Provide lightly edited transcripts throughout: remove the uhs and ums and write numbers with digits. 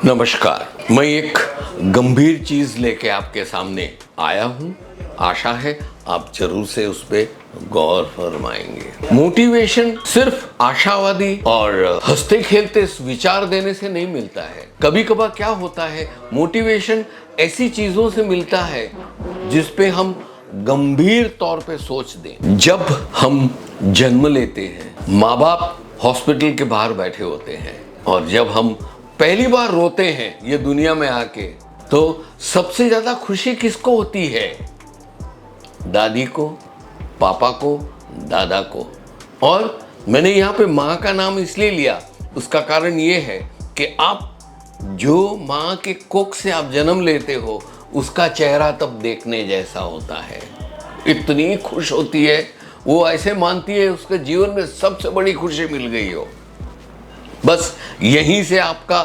नमस्कार। मैं एक गंभीर चीज लेके आपके सामने आया हूं। आशा है आप जरूर से उस पे गौर फरमाएंगे। मोटिवेशन सिर्फ आशावादी और हंसते खेलते विचार देने से नहीं मिलता है। कभी कभार क्या होता है, मोटिवेशन ऐसी चीजों से मिलता है जिस पे हम गंभीर तौर पे सोच दें। जब हम जन्म लेते हैं, माँ बाप हॉस्पिटल के बाहर बैठे होते हैं और जब हम पहली बार रोते हैं ये दुनिया में आके, तो सबसे ज्यादा खुशी किसको होती है? दादी को, पापा को, दादा को। और मैंने यहाँ पे माँ का नाम इसलिए लिया, उसका कारण ये है कि आप जो माँ के कोख से आप जन्म लेते हो उसका चेहरा तब देखने जैसा होता है। इतनी खुश होती है, वो ऐसे मानती है उसके जीवन में सबसे बड़ी खुशी मिल गई हो। बस यहीं से आपका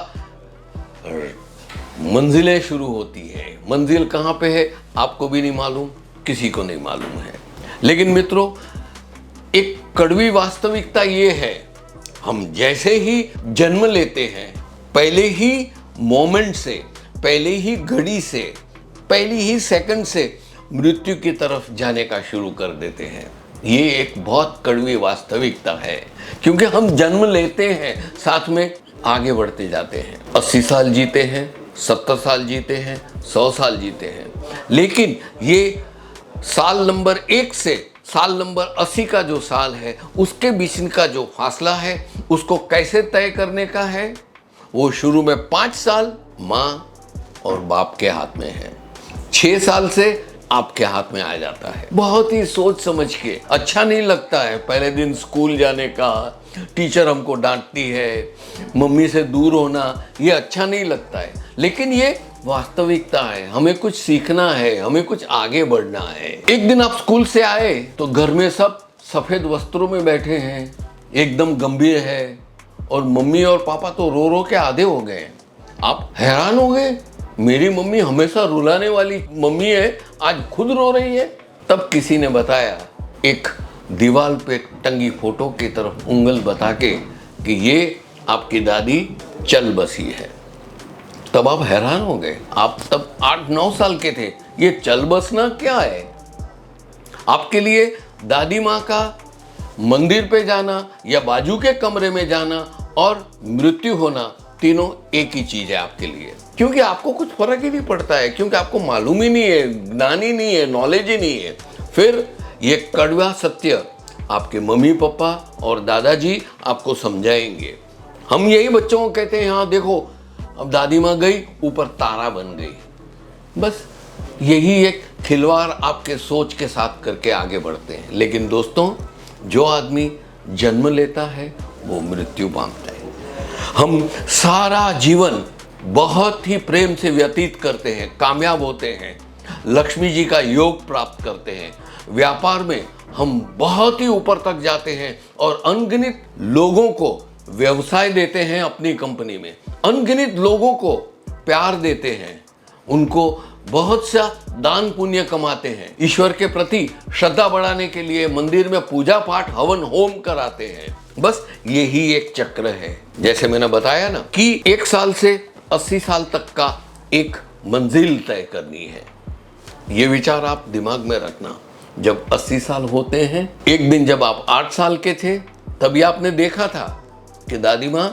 मंजिलें शुरू होती है। मंजिल कहाँ पे है आपको भी नहीं मालूम, किसी को नहीं मालूम है। लेकिन मित्रों, एक कड़वी वास्तविकता ये है, हम जैसे ही जन्म लेते हैं, पहले ही मोमेंट से, पहले ही घड़ी से, पहली ही सेकंड से मृत्यु की तरफ जाने का शुरू कर देते हैं। ये एक बहुत कड़वी वास्तविकता है, क्योंकि हम जन्म लेते हैं, साथ में आगे बढ़ते जाते हैं। 80 साल जीते हैं, 70 साल जीते हैं, 100 साल जीते हैं, लेकिन ये साल नंबर 1 से साल नंबर 80 का जो साल है, उसके बीच का जो फासला है, उसको कैसे तय करने का है, वो शुरू में 5 साल माँ और बाप के हाथ में है, 6 साल से आपके हाथ में आ जाता है। बहुत ही सोच समझ के। अच्छा नहीं लगता है पहले दिन स्कूल जाने का, टीचर हमको डांटती है, मम्मी से दूर होना, ये अच्छा नहीं लगता है, लेकिन ये वास्तविकता है। हमें कुछ सीखना है, हमें कुछ आगे बढ़ना है। एक दिन आप स्कूल से आए तो घर में सब सफेद वस्त्रों में बैठे हैं, एकदम गंभीर है, और मम्मी और पापा तो रो रो के आधे हो गए। आप हैरान हो गए, मेरी मम्मी हमेशा रुलाने वाली मम्मी है, आज खुद रो रही है। तब किसी ने बताया, एक दीवार पे टंगी फोटो की तरफ उंगल बता के, कि ये आपकी दादी चल बसी है। तब आप हैरान हो गए। आप तब 8-9 साल के थे। ये चल बसना क्या है? आपके लिए दादी माँ का मंदिर पे जाना या बाजू के कमरे में जाना और मृत्यु होना, तीनों एक ही चीज है आपके लिए, क्योंकि आपको कुछ फर्क ही नहीं पड़ता है, क्योंकि आपको मालूम ही नहीं है, ज्ञान ही नहीं है, नॉलेज ही नहीं है। फिर ये कड़वा सत्य आपके मम्मी पापा और दादाजी आपको समझाएंगे। हम यही बच्चों को कहते हैं, हाँ देखो अब दादी माँ गई, ऊपर तारा बन गई। बस यही एक खिलवाड़ आपके सोच के साथ करके आगे बढ़ते हैं। लेकिन दोस्तों, जो आदमी जन्म लेता है वो मृत्यु पाता है। हम सारा जीवन बहुत ही प्रेम से व्यतीत करते हैं, कामयाब होते हैं, लक्ष्मी जी का योग प्राप्त करते हैं, व्यापार में हम बहुत ही ऊपर तक जाते हैं और अनगिनत लोगों को व्यवसाय देते हैं अपनी कंपनी में, अनगिनत लोगों को प्यार देते हैं, उनको बहुत सा दान पुण्य कमाते हैं, ईश्वर के प्रति श्रद्धा बढ़ाने के लिए मंदिर में पूजा पाठ हवन होम कराते हैं। बस यही एक चक्र है। जैसे मैंने बताया ना कि 1 साल से 80 साल तक का एक मंजिल तय करनी है। ये विचार आप दिमाग में रखना। जब 80 साल होते हैं, एक दिन जब आप 8 साल के थे, तभी आपने देखा था कि दादी माँ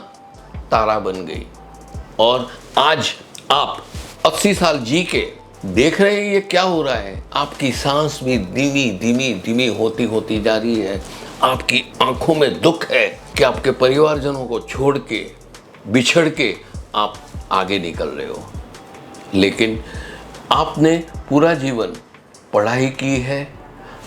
तारा बन गई, और आज आप 80 साल जी के देख रहे हैं ये क्या हो रहा है। आपकी सांस भी धीमी धीमी धीमी होती होती जा रही है। आपकी आंखों में दुख है कि आपके परिवारजनों को छोड़ के, बिछड़ के आप आगे निकल रहे हो। लेकिन आपने पूरा जीवन पढ़ाई की है,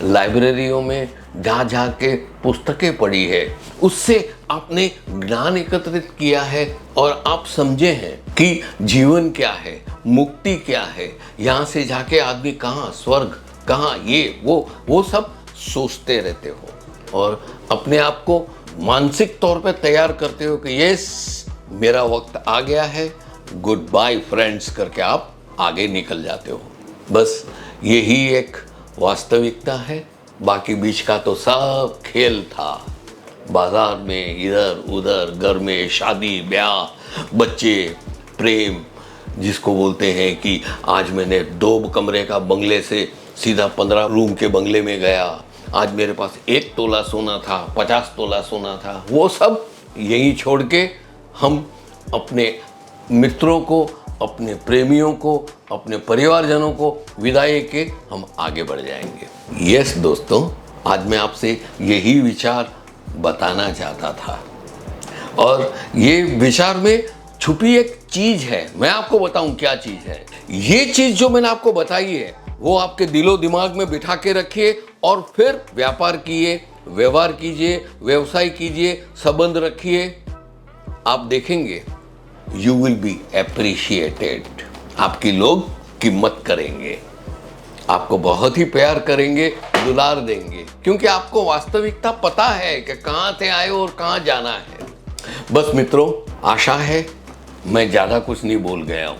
लाइब्रेरियों में जा के पुस्तकें पढ़ी है, उससे आपने ज्ञान एकत्रित किया है, और आप समझे हैं कि जीवन क्या है, मुक्ति क्या है, यहाँ से जाके आदमी कहाँ, स्वर्ग कहाँ, ये वो सब सोचते रहते हो और अपने आप को मानसिक तौर पे तैयार करते हो कि यस मेरा वक्त आ गया है, गुड बाय फ्रेंड्स करके आप आगे निकल जाते हो। बस यही एक वास्तविकता है। बाकी बीच का तो सब खेल था। बाजार में इधर उधर, घर में शादी ब्याह, बच्चे, प्रेम, जिसको बोलते हैं कि आज मैंने 2 कमरे का बंगले से सीधा 15 रूम के बंगले में गया, आज मेरे पास 1 तोला सोना था, 50 तोला सोना था, वो सब यहीं छोड़ के हम अपने मित्रों को, अपने प्रेमियों को, अपने परिवारजनों को विदाई के हम आगे बढ़ जाएंगे। यस दोस्तों, आज मैं आपसे यही विचार बताना चाहता था, और ये विचार में छुपी एक चीज है। मैं आपको बताऊं क्या चीज है। ये चीज जो मैंने आपको बताई है वो आपके दिलो दिमाग में बिठा के रखिए, और फिर व्यापार कीजिए, व्यवहार कीजिए, व्यवसाय कीजिए, संबंध रखिए। आप देखेंगे यू विल बी एप्रिशिएटेड। आपकी लोग कीमत करेंगे, आपको बहुत ही प्यार करेंगे, दुलार देंगे, क्योंकि आपको वास्तविकता पता है कि कहां से आए और कहां जाना है। बस मित्रों, आशा है मैं ज़्यादा कुछ नहीं बोल गया हूं,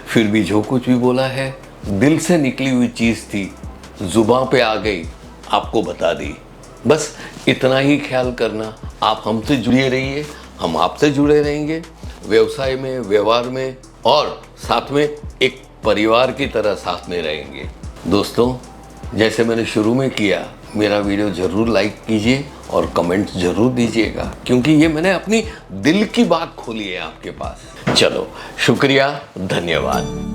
फिर भी जो कुछ भी बोला है दिल से निकली हुई चीज़ थी, जुबान पे आ गई, आपको बता दी। बस इतना ही ख्याल करना। आप हमसे जुड़े रहिए, हम आपसे जुड़े रहेंगे, व्यवसाय में, व्यवहार में, और साथ में एक परिवार की तरह साथ में रहेंगे। दोस्तों, जैसे मैंने शुरू में किया, मेरा वीडियो ज़रूर लाइक कीजिए और कमेंट्स ज़रूर दीजिएगा, क्योंकि ये मैंने अपनी दिल की बात खोली है आपके पास। चलो, शुक्रिया, धन्यवाद।